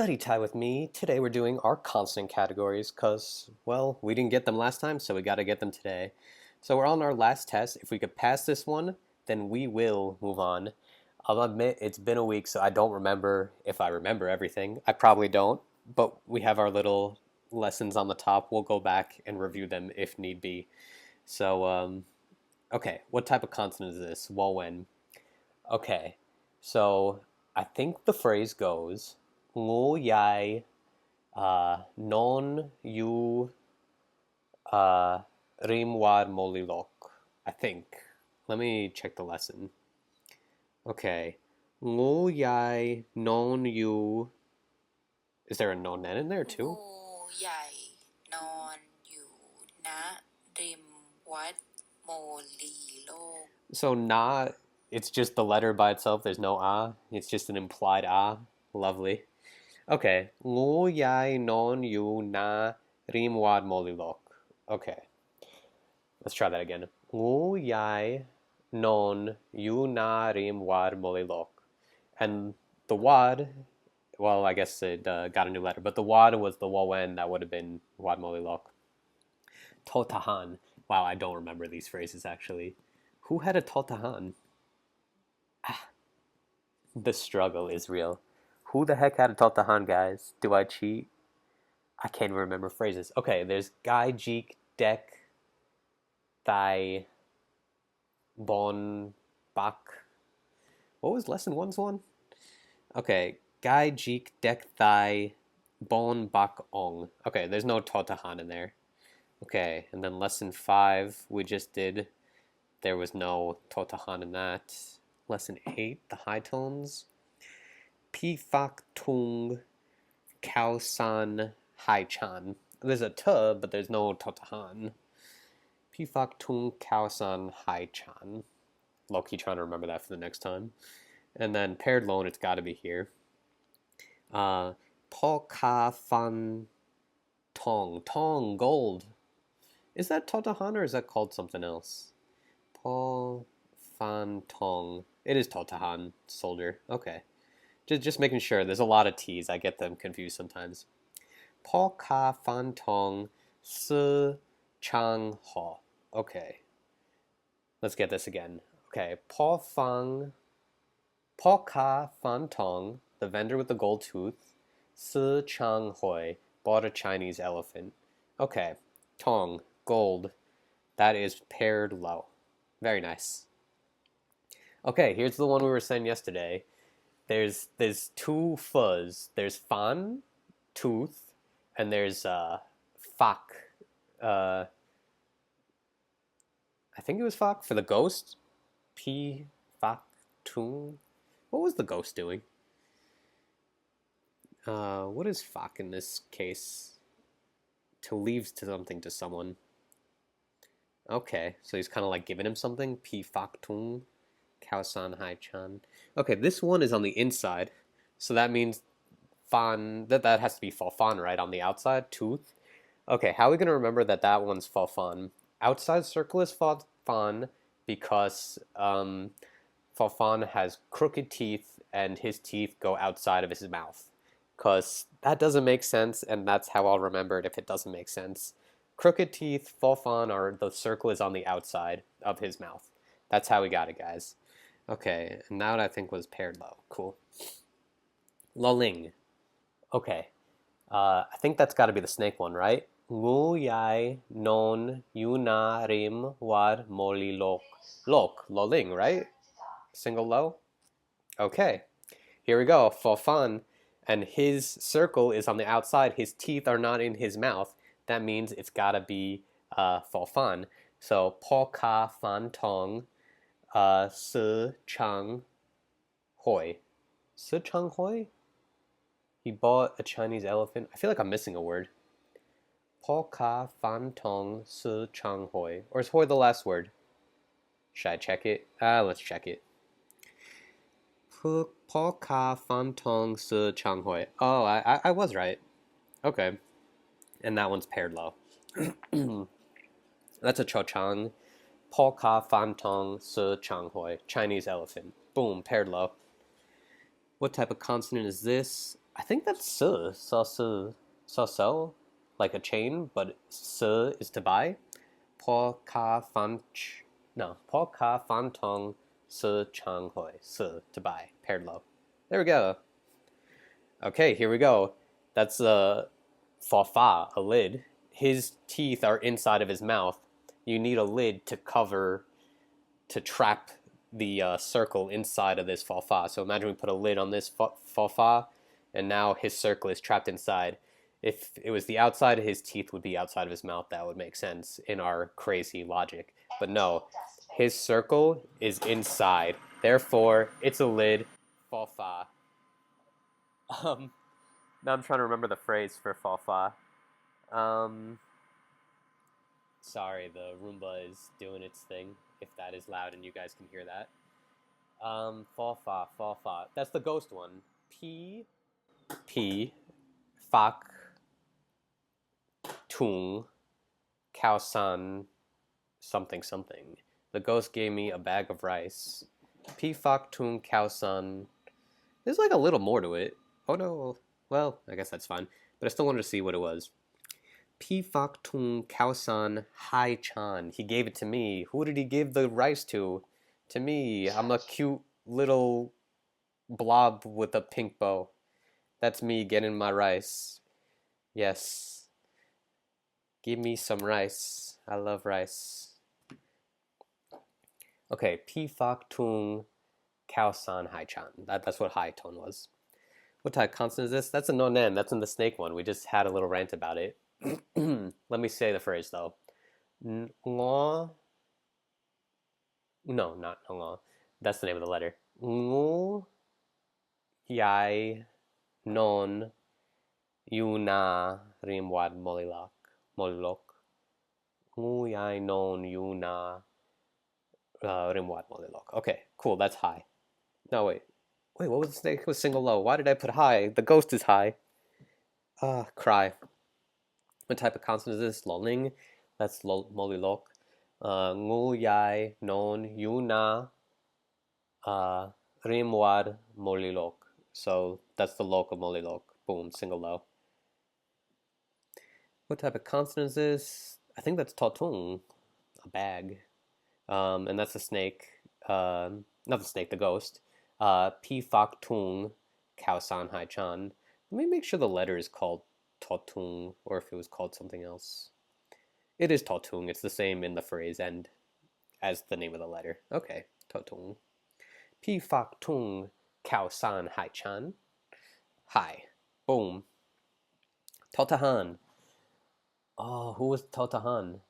Study time with me. Today we're doing our consonant categories because, well, we didn't get them last time, so we got to get them today. So we're on our last test. If we could pass this one, then we will move on. I'll admit it's been a week, so I don't remember if I remember everything. I probably don't, but we have our little lessons on the top. We'll go back and review them if need be. So, okay, what type of consonant is this? Well, when? Okay, so I think the phrase goes, ngu yai non yu rimwad molilok. I think. Let me check the lesson. Okay. Ngu yai non yu. Is there a nonen in there งู too? ใหญ่นอนอยู่ณริมวัดโมลีโลก So na, it's just the letter by itself. There's no ah. It's just an implied ah. Lovely. Okay. Ngu yai non yu na rimwad molilok. Okay. Let's try that again. Ngu yai non yu na rim wad molilok. And the wad, well, I guess it got a new letter, but the wad was the wawen that would have been wad molilok. Totahan. Wow, I don't remember these phrases actually. Who had a totahan? The struggle is real. Who the heck had a totahan, guys? Do I cheat? I can't even remember phrases. Okay, there's Gai, Jeek, Deck, Thai, Bon, Bak. What was lesson one's one? Okay, Gai, Jeek, Dek, Thai, Bon, Bak, Ong. Okay, there's no Totahan in there. Okay, and then lesson five we just did. There was no Totahan in that. Lesson eight, the high tones. Pi, Fak, Tung, Kao, San, Hai, Chan. There's a T, but there's no Totahan. Pi, Fak, Tung, Kao, San, Hai, Chan. Low-key trying to remember that for the next time. And then paired loan, it's got to be here. Po ka fan tong. Tong, gold. Is that Totahan or is that called something else? Po fan tong. It is Totahan, soldier. Okay. Just making sure. There's a lot of T's. I get them confused sometimes. Po ka fan tong si chang ho. Okay. Let's get this again. Okay. Po ka fan tong, the vendor with the gold tooth. Si chang hoi, bought a Chinese elephant. Okay. Tong, gold. That is paired low. Very nice. Okay, here's the one we were saying yesterday. There's two fuzz. There's fan, tooth, and there's fak. I think it was fak for the ghost. P fak tung. What was the ghost doing? What is fak in this case? To leave something to someone. Okay, so he's kind of like giving him something. Pi fak tung, kao san hai chan. Okay, this one is on the inside, so that means fan. That has to be fal fan, right? On the outside, tooth. Okay, how are we gonna remember that that one's fal fan? Outside circle is fal fan because fal fan has crooked teeth and his teeth go outside of his mouth. Because that doesn't make sense, and that's how I'll remember it if it doesn't make sense. Crooked teeth, Fofan, or the circle is on the outside of his mouth. That's how we got it, guys. Okay, and that I think was paired low. Cool. Lulling. Okay. I think that's got to be the snake one, right? Ngu yai non yuna rim war moli lok. Lok, lulling, right? Single low? Okay. Here we go. Fofan. And his circle is on the outside. His teeth are not in his mouth. That means it's gotta be fo fan. So po ka fan tong si chang hoi. Si chang hoi? He bought a Chinese elephant. I feel like I'm missing a word. Po ka fan tong si chang hoi. Or is hoi the last word? Should I check it? Let's check it. Po ka fan tong si chang hoi. Oh, I was right. Okay. And that one's paired low. That's a cho chang. Po ka fan tong si chang hoi. Chinese elephant. Boom, paired low. What type of consonant is this? I think that's su, so, like a chain, but su is to buy. Po ka fan no, po ka fan tong su chang hoi, su to buy, paired low. There we go. Okay, here we go. That's a fa fa, a lid. His teeth are inside of his mouth. You need a lid to cover, to trap the circle inside of this fa fa. So imagine we put a lid on this fa fa, and now his circle is trapped inside. If it was the outside, his teeth would be outside of his mouth. That would make sense in our crazy logic. But no, his circle is inside. Therefore, it's a lid, fa fa. Um, Now I'm trying to remember the phrase for fa fa. Um, Sorry, the Roomba is doing its thing. If that is loud and you guys can hear that. Fa fa fa fa. That's the ghost one. P fak tung kao san something something. The ghost gave me a bag of rice. P fak tung kao san. There's like a little more to it. Oh no. Well, I guess that's fine. But I still wanted to see what it was. P fak tung kao san hai chan. He gave it to me. Who did he give the rice to? To me. I'm a cute little blob with a pink bow. That's me getting my rice. Yes. Give me some rice. I love rice. Okay, P fak tung kao san hai chan. That's what high tone was. What type of consonant is this? That's a nonen. That's in the snake one. We just had a little rant about it. Let me say the phrase though. Ngo. No, not ngo. That's the name of the letter. Ngu yai non yuna rimwad molilok. Ngu yai non yuna rimwad molilok. Okay, cool. That's high. No, wait. Wait, what was the snake? It was single low. Why did I put high? The ghost is high. Cry. What type of consonant is this? Loling. That's molilok. Ngu yai non yuna rimwad molilok. So that's the lok of molilok. Boom, single low. What type of consonant is this? I think that's totung, a bag. And that's the snake. Not the snake, the ghost. Pi fak tung kao san hai chan. Let me make sure the letter is called totung, or if it was called something else. It is totung. It's the same in the phrase and as the name of the letter. Okay, totung. Pi fak tung kao san hai chan. Hi. Boom. Totahan. Oh, who was Totahan?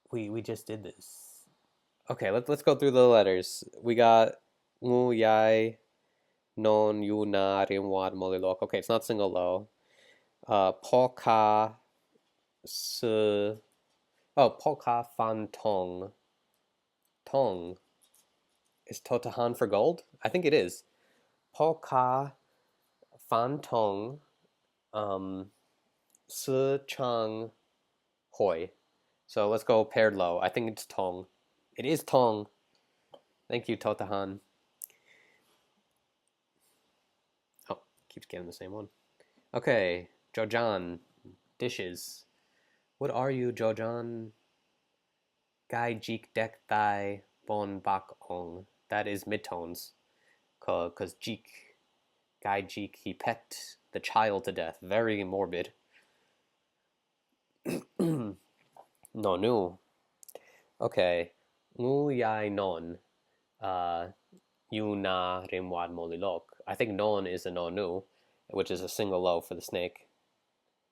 We just did this. Okay, let's go through the letters. We got ngu yai non yu na rim wad molilok. Okay, it's not single low. Polka su. Oh, polka fan tong. Tong. Is Totahan for gold? I think it is. Polka fan tong. Su chang hoi. So let's go paired low. I think it's tong. It is tong. Thank you, Totahan. Oh, keeps getting the same one. Okay, Jojan. Dishes. What are you, Jojan? Gai jik dek thai bon bak ong. That is midtones. Because jik, Gai jik, he pecked the child to death. Very morbid. No, nu. Okay. Ngu yai non. Yu na rimwad molilok. I think non is a no nu, which is a single low for the snake.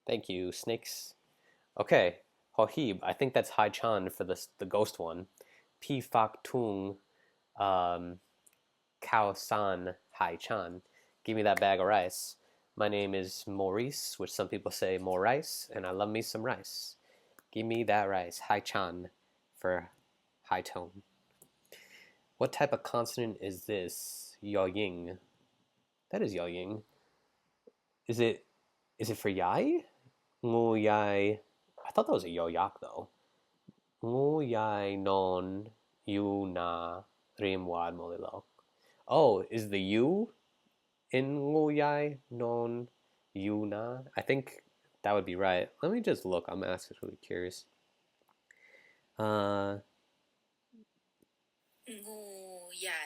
Thank you, snakes. Okay. Hohib. I think that's Hai Chan for the ghost one. Pi fak tung Kao san Hai Chan. Give me that bag of rice. My name is Maurice, which some people say more rice, and I love me some rice. Give me that rice. Hai Chan for high tone. What type of consonant is this? Yo ying. That is yo ying. Is it for yai? Ngu yai. I thought that was a yo yak though. Ngu yai non yu na rim wad molilok. Oh, is the U In Nguyai non Yuna. I think that would be right. Let me just look. I'm actually curious. Uh, งูใหญ่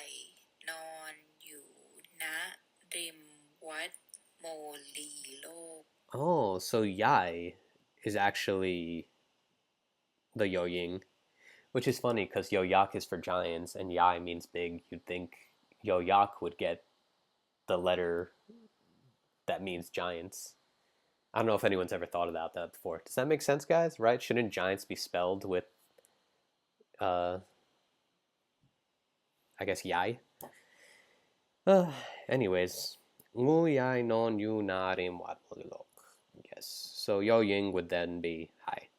นอนอยู่ณริมวัดโมลีโลก oh, so Yai is actually the Yoying, which is funny because Yoyak is for giants and Yai means big. You'd think Yoyak would get the letter that means giants. I don't know if anyone's ever thought about that before. Does that make sense, guys? Right? Shouldn't giants be spelled with, uh, I guess, Yai? Uh, anyways, ngu yai non yu na rim wat lok. Yes. So yo ying would then be high.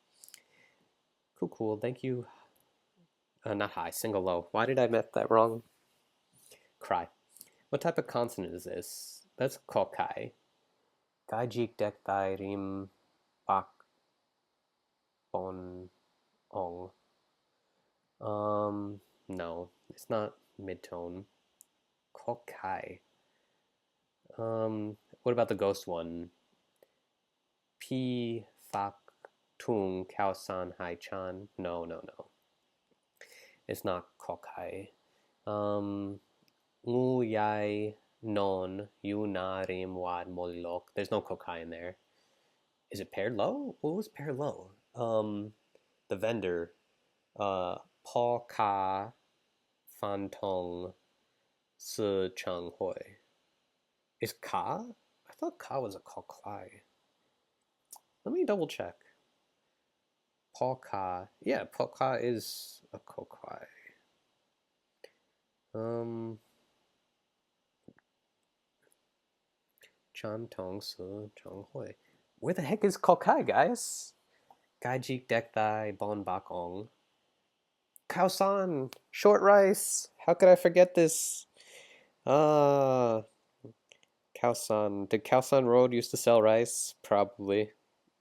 Cool, cool. Thank you. Not high, single low. Why did I make that wrong? Cry. What type of consonant is this? That's kokai. Gaijik dek dai rim bak bon ong. No, it's not midtone. Kokai. What about the ghost one? Pi fak tung kao san hai chan. No, no, no. It's not kokai. Ngu yai non yu na rim wad molilok. There's no kokai in there. Is it paired low? What was paired low? The vendor. Paul ka fan tong si chang hoi. Is ka? I thought ka was a kokai. Let me double check. Polka. Yeah, polka is a kokai. Chan Tong Su Chong Hui. Where the heck is kokai, guys? Gaijik Dek Dai Bon Bak Ong. Kaosan! Short rice! How could I forget this? Kaosan. Did Kaosan Road used to sell rice? Probably.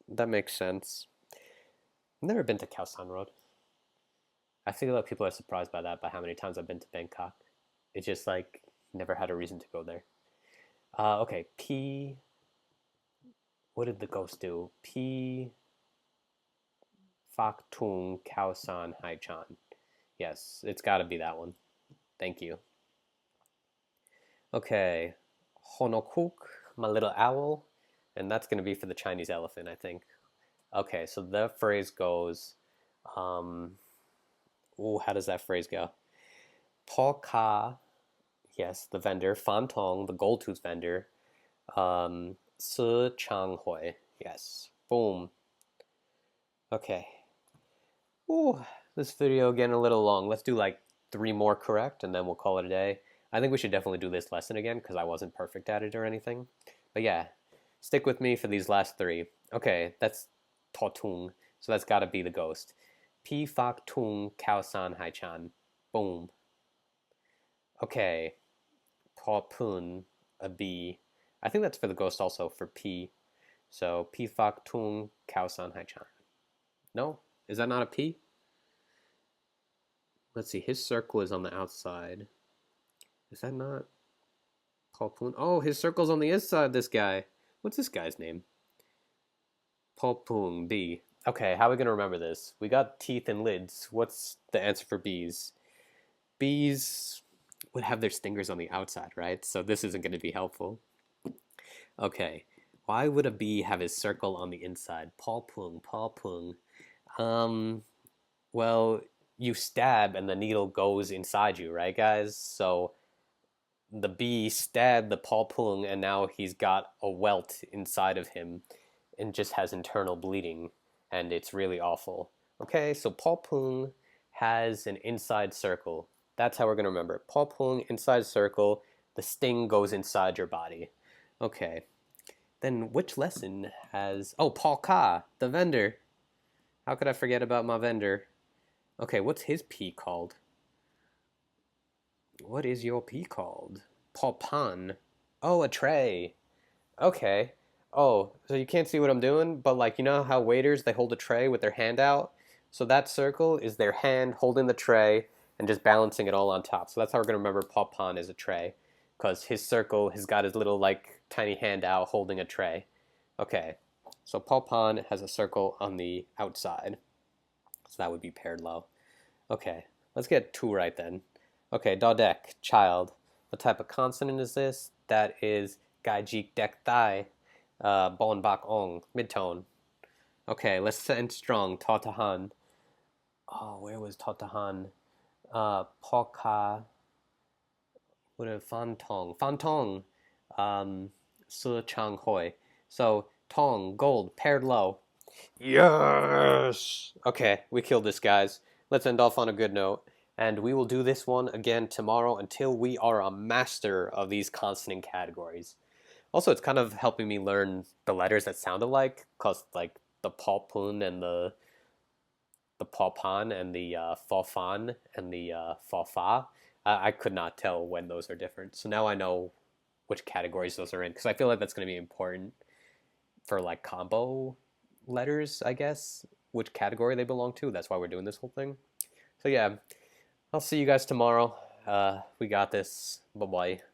That makes sense. I've never been to Kaosan Road. I think a lot of people are surprised by that, by how many times I've been to Bangkok. It's just like never had a reason to go there. Okay, P. What did the ghost do? P. Fak Tung Kao San Hai Chan. Yes, it's got to be that one. Thank you. Okay, Honokuk, my little owl, and that's gonna be for the Chinese elephant, I think. Okay, so the phrase goes. How does that phrase go? Paul Ka, yes, the vendor. Fan Tong, the gold tooth vendor. Si Chang Hui, yes. Boom. Okay. Ooh, this video getting a little long. Let's do like 3 more correct, and then we'll call it a day. I think we should definitely do this lesson again because I wasn't perfect at it or anything. But yeah, stick with me for these last 3. Okay, that's Totung, so that's got to be the ghost. Pi Fak Tung Kao San Hai Chan. Boom. Okay, Pa Pun, a B. I think that's for the ghost also, for P. So Pi Fak Tung Kao San Hai Chan. No? Is that not a P? Let's see, his circle is on the outside. Is that not Paul Poon? Oh, his circle's on the inside, this guy. What's this guy's name? Paul Poon, B. Okay, how are we going to remember this? We got teeth and lids. What's the answer for bees? Bees would have their stingers on the outside, right? So this isn't going to be helpful. Okay, why would a bee have his circle on the inside? Paul Pung, Paul Pung. Well, you stab and the needle goes inside you, right, guys? So the bee stabbed the Paul Pung and now he's got a welt inside of him and just has internal bleeding and it's really awful. Okay, so Paul Pung has an inside circle. That's how we're going to remember it. Paul Pung, inside circle, the sting goes inside your body. Okay, then which lesson has... Oh, Paul Ka, the vendor. How could I forget about my vendor? Okay, what's his P called? What is your P called? Paul Pan. Oh, a tray. Okay. Oh, so you can't see what I'm doing, but like, you know how waiters, they hold a tray with their hand out? So that circle is their hand holding the tray and just balancing it all on top. So that's how we're going to remember Paul Pan is a tray. because his circle has got his little like tiny hand out holding a tray. Okay, so Popan has a circle on the outside, so that would be paired low. Okay, let's get two right then. Okay, Dodek, child. What type of consonant is this? That is Gaijik Dek Thai, Bon Bak Ong, midtone. Okay, let's end strong. Totahan. Oh, where was Totahan? Poka. What a Fantong. Fantong. Su Chang Hoi. So, Tong, gold, paired low. Yes! Okay, we killed this, guys. Let's end off on a good note. And we will do this one again tomorrow until we are a master of these consonant categories. Also, it's kind of helping me learn the letters that sound alike, because like the Paupun and the Paupan and the Fofan and the Fofa, I could not tell when those are different. So now I know which categories those are in, because I feel like that's going to be important for like combo letters, I guess, which category they belong to. That's why we're doing this whole thing. So yeah, I'll see you guys tomorrow. We got this. Bye bye.